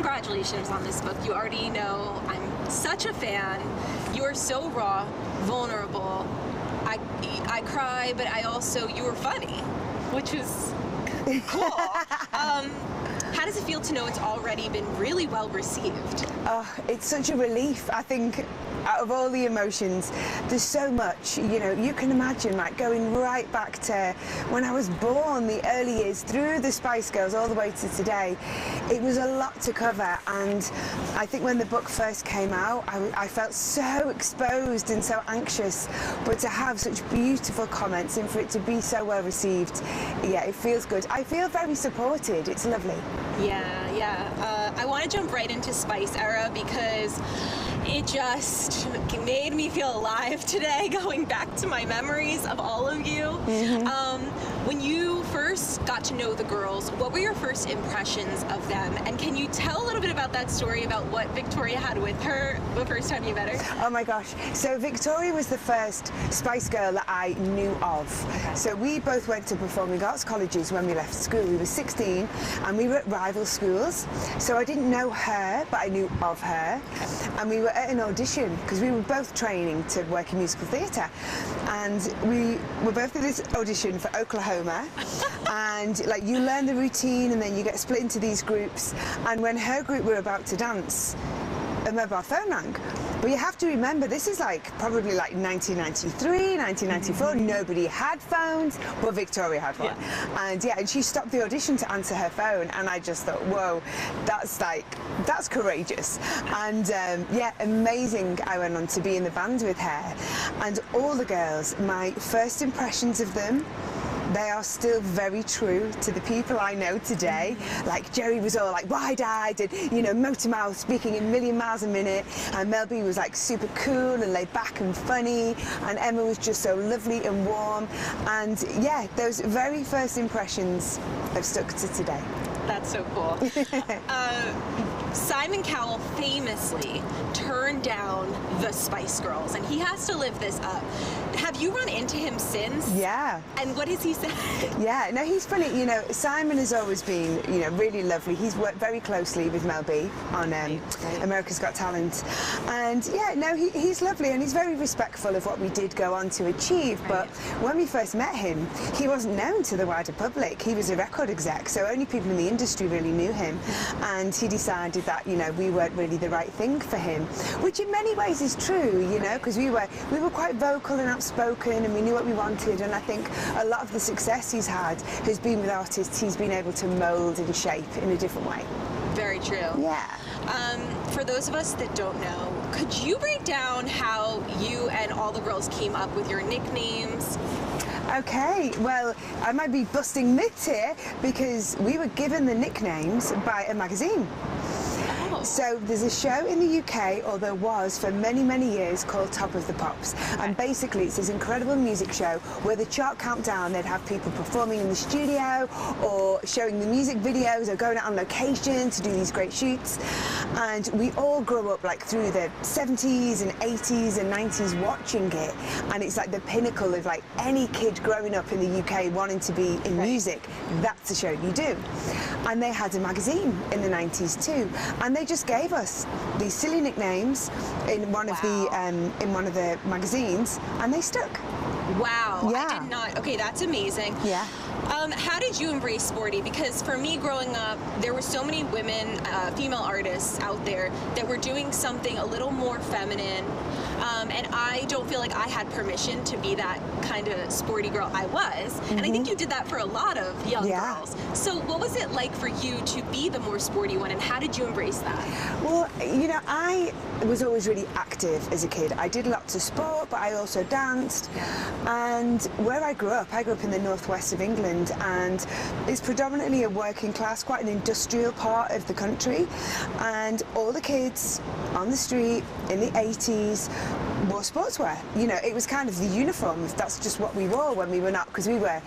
congratulations on this book. You already know I'm such a fan. You are so raw, vulnerable. I cry, but you were funny, which was cool. How does it feel to know it's already been really well received? Oh, it's such a relief. I think out of all the emotions, there's so much, you know, you can imagine like going right back to when I was born, the early years, through the Spice Girls all the way to today. It was a lot to cover, and I think when the book first came out, I felt so exposed and so anxious, but to have such beautiful comments and for it to be so well received, yeah, it feels good. I feel very supported. It's lovely. Yeah. I want to jump right into Spice Era because it just made me feel alive today, going back to my memories of all of you. When you first got to know the girls, what were your first impressions of them? And can you tell a little bit about that story about what Victoria had with her the first time you met her? Oh my gosh. So Victoria was the first Spice Girl that I knew of. Okay. So we both went to performing arts colleges when we left school. We were 16 and we were at rival schools. So I didn't know her, but I knew of her. And we were at an audition because we were both training to work in musical theatre. And we were both at this audition for Oklahoma. And like you learn the routine and then you get split into these groups. And when her group were about to dance, a mobile phone rang. But you have to remember, this is like probably like 1993, 1994. Nobody had phones, but Victoria had one. And she stopped the audition to answer her phone, and I just thought, whoa, that's courageous. And amazing. I went on to be in the band with her, and all the girls, my first impressions of them, they are still very true to the people I know today. Like Jerry was all like wide-eyed and, you know, motor mouth, speaking in a million miles a minute. And Mel B was like super cool and laid back and funny. And Emma was just so lovely and warm. And yeah, those very first impressions have stuck to today. That's so cool. Simon Cowell famously turned down the Spice Girls, and he has to live this up. Have you run into him since? Yeah. And what has he said? Yeah, no, he's funny. You know, Simon has always been, you know, really lovely. He's worked very closely with Mel B on America's Got Talent. And yeah, no, he's lovely, and he's very respectful of what we did go on to achieve. But when we first met him, he wasn't known to the wider public. He was a record exec, so only people in the industry really knew him. And he decided that, you know, we weren't really the right thing for him, which in many ways is true, you know, because we were quite vocal and outspoken, and we knew what we wanted. And I think a lot of the success he's had has been with artists he's been able to mould and shape in a different way. Very true. Yeah. For those of us that don't know, could you break down how you and all the girls came up with your nicknames? Okay, well, I might be busting myths here because we were given the nicknames by a magazine. So there's a show in the UK, or there was for many, many years, called Top of the Pops. And basically it's this incredible music show where the chart countdown, they'd have people performing in the studio or showing the music videos or going out on location to do these great shoots. And we all grew up like through the 70s and 80s and 90s watching it. And it's like the pinnacle of like any kid growing up in the UK wanting to be in music. That's the show you do. And they had a magazine in the 90s too. And they just gave us these silly nicknames in one of the magazines, and they stuck. Wow. Yeah. I did not. Okay, that's amazing. Yeah. How did you embrace Sporty? Because for me growing up, there were so many women, female artists out there that were doing something a little more feminine, and I don't feel like I had permission to be that kind of sporty girl I was. And I think you did that for a lot of young girls. So what was it like for you to be the more sporty one, and how did you embrace that? Well, you know, I was always really active as a kid. I did lots of sport, but I also danced. And where I grew up in the northwest of England, and it's predominantly a working class, quite an industrial part of the country. And all the kids on the street in the 80s wore sportswear. You know, it was kind of the uniform. That's just what we wore when we were not, because a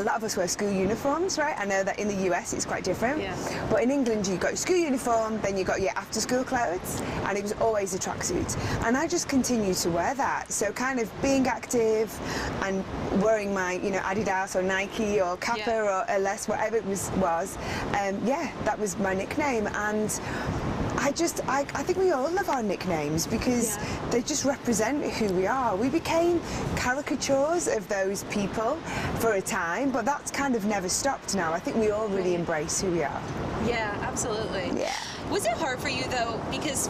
lot of us wear school uniforms, right? I know that in the US it's quite different. Yeah. But in England you got your school uniform, then you got your after school clothes, and it was always a tracksuit. And I just continued to wear that. So kind of being active and wearing my, you know, Adidas or Nike or Kappa or LS, whatever it was, yeah, that was my nickname. And I think we all love our nicknames because they just represent who we are. We became caricatures of those people for a time, but that's kind of never stopped now. I think we all really embrace who we are. Yeah, absolutely. Yeah. Was it hard for you though? Because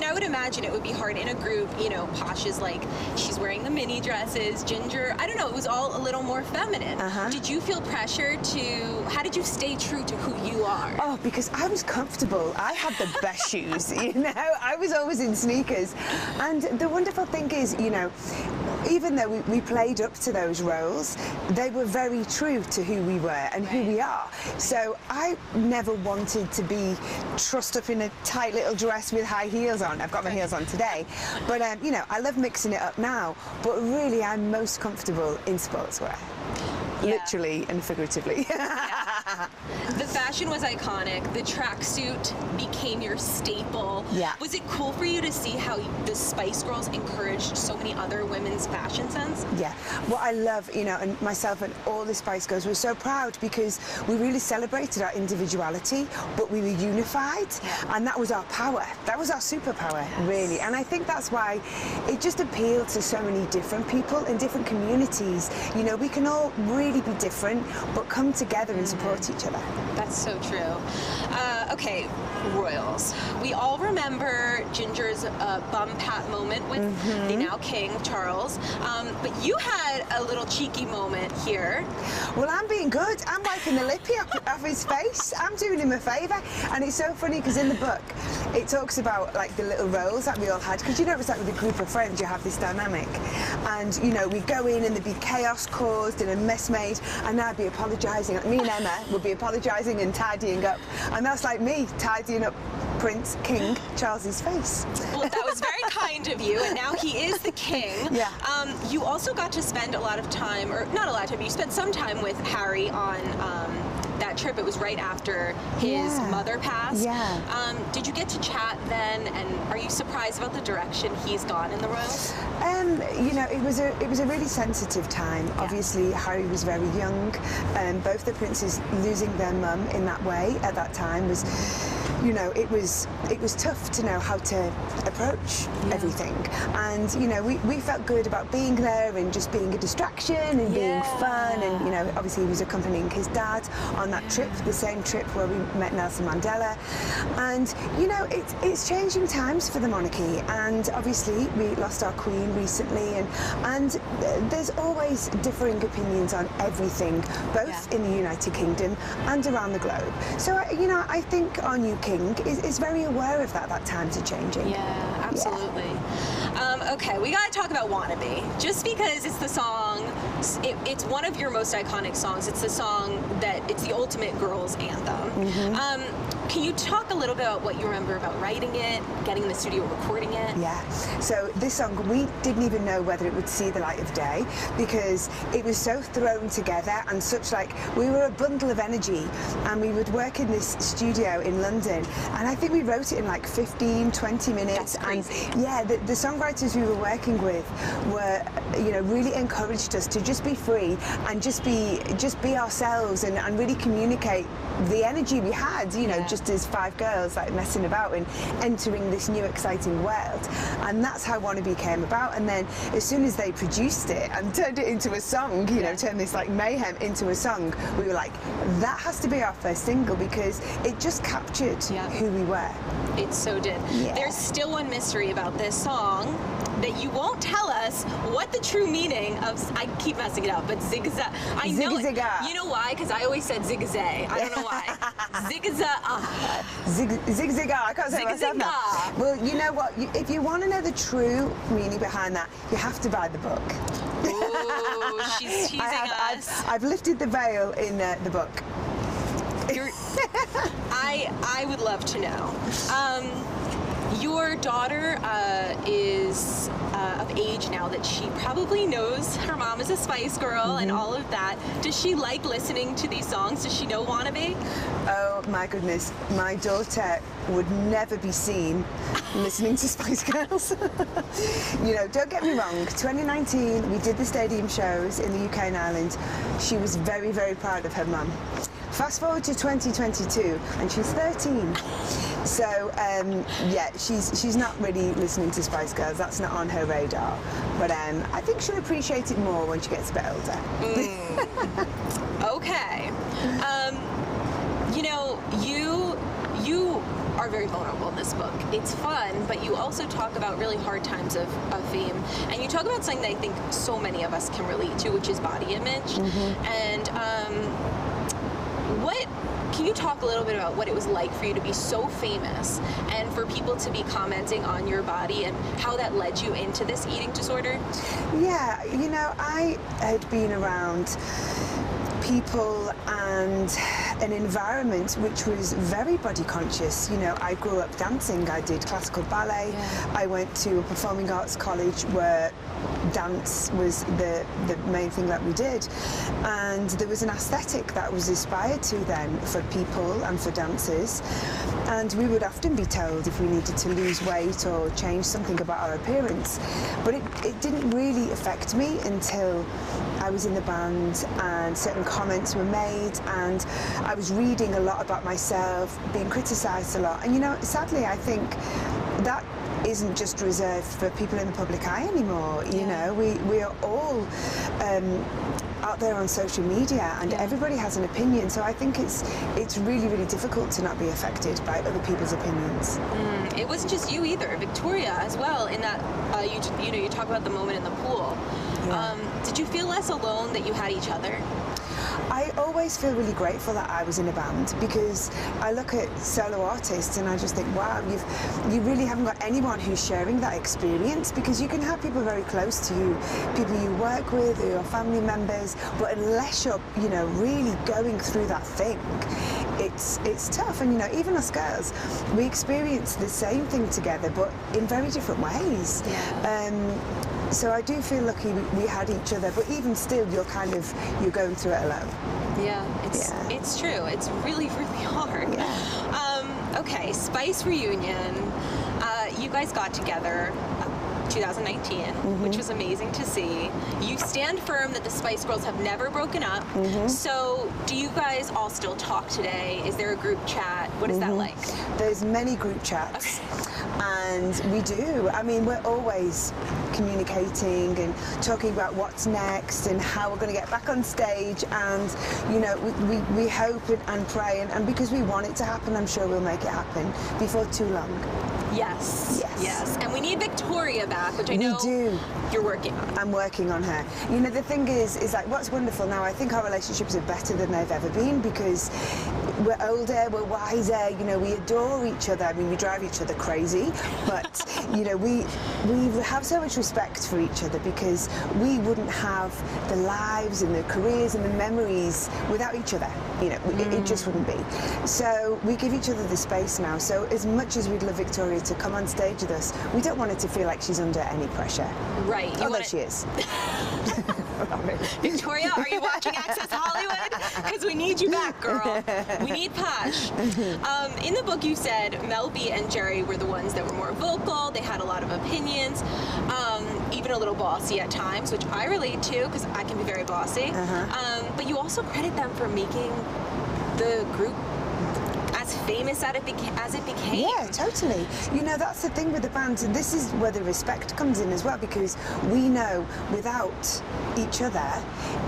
I would imagine it would be hard in a group, you know, Posh is like, she's wearing the mini dresses, Ginger, I don't know, it was all a little more feminine. Did you feel pressure how did you stay true to who you are? Oh, because I was comfortable. I had the best shoes, you know, I was always in sneakers. And the wonderful thing is, you know, even though we played up to those roles, they were very true to who we were and who we are. So I never wanted to be trussed up in a tight little dress with high heels on. I've got my heels on today. But, you know, I love mixing it up now. But really, I'm most comfortable in sportswear. Literally and figuratively. The fashion was iconic. The tracksuit became your staple. Yeah. Was it cool for you to see how the Spice Girls encouraged so many other women's fashion sense? Yeah. What I love, you know, and myself and all the Spice Girls were so proud because we really celebrated our individuality, but we were unified, and that was our power. That was our superpower, really. And I think that's why it just appealed to so many different people in different communities. You know, we can all really be different, but come together and support each other. That's so true. Okay, royals. We all remember Ginger's bum pat moment with the now King, Charles. But you had a little cheeky moment here. Well, I'm being good. I'm wiping the lippy off his face. I'm doing him a favour. And it's so funny because in the book, it talks about like the little roles that we all had. Because you know, it was like with a group of friends, you have this dynamic. And, you know, we'd go in and there'd be chaos caused and a mess made. And I'd be apologising. Me and Emma would be apologising and tidying up. And that's like me, tidying up Prince King Charles's face. Well, that was very kind of you, and now he is the king. Yeah. You also got to spend a lot of time, or not a lot of time, you spent some time with Harry on that trip. It was right after his mother passed. Yeah. Did you get to chat then, and are you surprised about the direction he's gone in the royals? You know, it was a really sensitive time. Yeah. Obviously, Harry was very young, and both the princes losing their mum in that way at that time was, you know, it was tough to know how to approach everything. And you know, we felt good about being there and just being a distraction and being fun. And you know, obviously he was accompanying his dad on that trip, the same trip where we met Nelson Mandela. And you know, it's changing times for the monarchy. And obviously we lost our Queen recently, and there's always differing opinions on everything, both in the United Kingdom and around the globe. So you know, I think our new king is very aware of that times are changing. Yeah, absolutely. Okay, we gotta talk about Wannabe. Just because it's the song, it's one of your most iconic songs. It's the song it's the ultimate girls' anthem. Can you talk a little bit about what you remember about writing it, getting in the studio, recording it? Yeah, so this song, we didn't even know whether it would see the light of day because it was so thrown together and such like, we were a bundle of energy and we would work in this studio in London and I think we wrote it in like 15, 20 minutes. That's crazy. And yeah, the songwriters we were working with were, you know, really encouraged us to just be free and just be ourselves and really communicate the energy we had, you know, just as 5 girls like messing about and entering this new exciting world. And that's how Wannabe came about. And then as soon as they produced it and turned it into a song, you know, turned this like mayhem into a song, we were like, that has to be our first single because it just captured who we were. It so did. Yeah. There's still one mystery about this song that you won't tell us what the true meaning of, I keep messing it up, but zigzag. I know it. You know why? Because I always said zigzag. I don't know why. Zigzag. Zigzag. I can't say myself now. Well, you know what? If you want to know the true meaning behind that, you have to buy the book. Ooh, she's teasing us. I've lifted the veil in the book. I would love to know. Your daughter is of age now that she probably knows her mom is a Spice Girl and all of that. Does she like listening to these songs? Does she know Wannabe? Oh my goodness, my daughter would never be seen listening to Spice Girls. You know, don't get me wrong, 2019 we did the stadium shows in the UK and Ireland. She was very, very proud of her mum. Fast forward to 2022 and she's 13. So yeah, she's not really listening to Spice Girls. That's not on her radar. But I think she'll appreciate it more when she gets a bit older. Okay. You know, you are very vulnerable in this book. It's fun, but you also talk about really hard times of fame. And you talk about something that I think so many of us can relate to, which is body image. And can you talk a little bit about what it was like for you to be so famous and for people to be commenting on your body and how that led you into this eating disorder? Yeah, you know, I had been around people and an environment which was very body conscious. You know, I grew up dancing. I did classical ballet. I went to a performing arts college where dance was the main thing that we did, and there was an aesthetic that was aspired to then for people and for dancers, and we would often be told if we needed to lose weight or change something about our appearance, but it didn't really affect me until I was in the band and certain comments were made, and I was reading a lot about myself, being criticised a lot. And you know, sadly, I think that isn't just reserved for people in the public eye anymore. You know, we are all out there on social media, and everybody has an opinion. So I think it's really, really difficult to not be affected by other people's opinions. It wasn't just you either, Victoria as well. In that you know, you talk about the moment in the pool. Did you feel less alone that you had each other? I always feel really grateful that I was in a band, because I look at solo artists and I just think, wow, you really haven't got anyone who's sharing that experience, because you can have people very close to you, people you work with or your family members, but unless you're, you know, really going through that thing, it's tough. And you know, even us girls, we experience the same thing together, but in very different ways. So I do feel lucky we had each other, but even still, you're going through it alone. It's true. It's really, really hard. Okay, Spice reunion. You guys got together 2019, which was amazing to see. You stand firm that the Spice Girls have never broken up. So do you guys all still talk today? Is there a group chat? What is that like? There's many group chats, and we do. I mean, we're always communicating and talking about what's next and how we're going to get back on stage, and you know, we hope and pray, and because we want it to happen, I'm sure we'll make it happen before too long. Yes. And we need Victoria back, which I know you're working on. I'm working on her. You know, the thing is like, what's wonderful now, I think our relationships are better than they've ever been, because we're older, we're wiser, you know, we adore each other. I mean, we drive each other crazy, but you know, we have so much respect for each other, because we wouldn't have the lives and the careers and the memories without each other. You know, it just wouldn't be. So we give each other the space now. So as much as we'd love Victoria to come on stage with us, we don't want her to feel like she's under any pressure. Right. Although she is. Victoria, are you watching Access Hollywood? Because we need you back, girl. We need Posh. In the book, you said Mel B and Jerry were the ones that were more vocal. They had a lot of opinions, even a little bossy at times, which I relate to because I can be very bossy. But you also credit them for making the group as famous as it became. Yeah, totally. You know, that's the thing with the band. This is where the respect comes in as well, because we know without each other,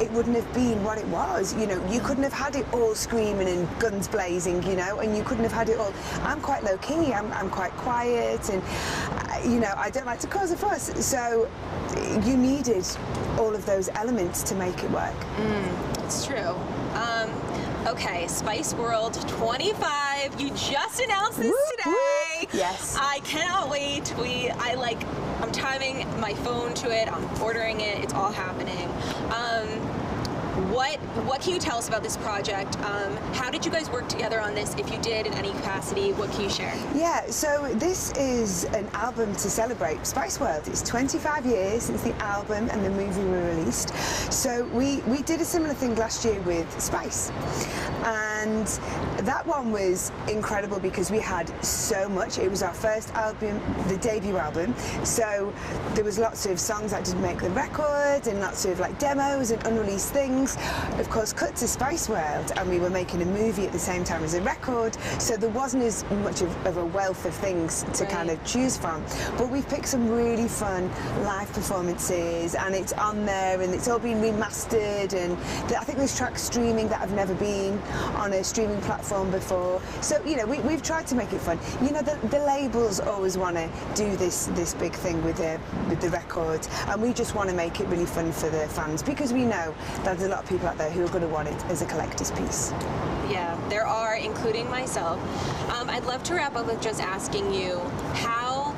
it wouldn't have been what it was. You know, you couldn't have had it all screaming and guns blazing, you know, and you couldn't have had it all. I'm quite low-key, I'm quite quiet, and, you know, I don't like to cause a fuss. So you needed all of those elements to make it work. It's true. Okay, Spice World 25. You just announced this today. Yes. I cannot wait. I'm timing my phone to it. I'm ordering it. It's all happening. What can you tell us about this project? How did you guys work together on this? If you did in any capacity, what can you share? Yeah, so this is an album to celebrate Spice World. It's 25 years since the album and the movie were released. So we did a similar thing last year with Spice. And that one was incredible because we had so much. It was our first album, the debut album. So there was lots of songs that didn't make the record and lots of like demos and unreleased things. Of course, cut to Spice World, and we were making a movie at the same time as a record. So there wasn't as much of a wealth of things to kind of choose from. But we've picked some really fun live performances, and it's on there, and it's all been remastered. And I think there's tracks streaming that have never been on a streaming platform before. So, you know, we've tried to make it fun. You know, the labels always want to do this big thing with the record, and we just want to make it really fun for the fans because we know that there's a lot of people out there who are going to want it as a collector's piece. Yeah, there are, including myself. I'd love to wrap up with just asking you how,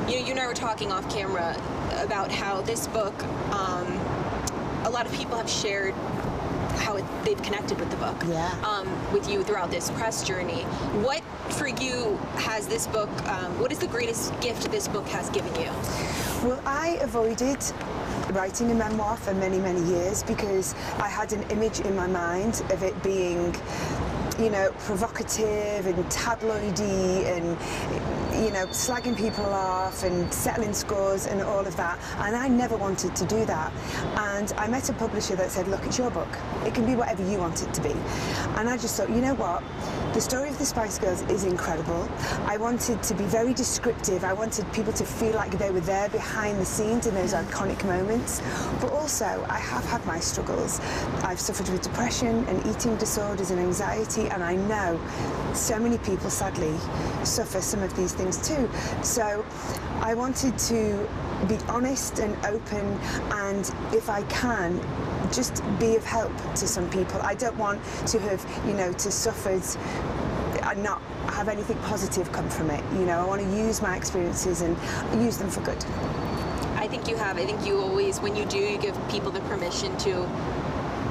you and I were talking off camera about how this book, a lot of people have shared how they've connected with the book, with you throughout this press journey. What, for you, has this book, what is the greatest gift this book has given you? Well, I avoided writing a memoir for many, many years because I had an image in my mind of it being, you know, provocative and tabloidy and, you know, slagging people off and settling scores and all of that. And I never wanted to do that. And I met a publisher that said, look, it's your book. It can be whatever you want it to be. And I just thought, you know what? The story of the Spice Girls is incredible. I wanted to be very descriptive. I wanted people to feel like they were there behind the scenes in those iconic moments. But also, I have had my struggles. I've suffered with depression and eating disorders and anxiety, and I know so many people, sadly, suffer some of these things too. So I wanted to be honest and open, and if I can, just be of help to some people. I don't want to have, you know, to suffered and not have anything positive come from it. You know, I want to use my experiences and use them for good. I think you have. I think you always, when you do, you give people the permission to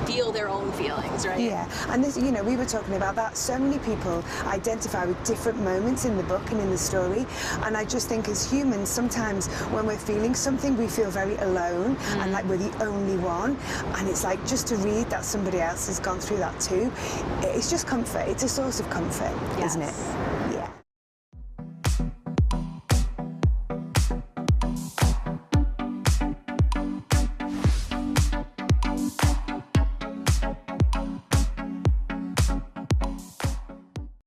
feel their own feelings, right? Yeah, and this, you know, we were talking about that. So many people identify with different moments in the book and in the story, and I just think as humans, sometimes when we're feeling something, we feel very alone and like we're the only one, and it's like just to read that somebody else has gone through that too, it's just comfort. It's a source of comfort, isn't it? Yeah.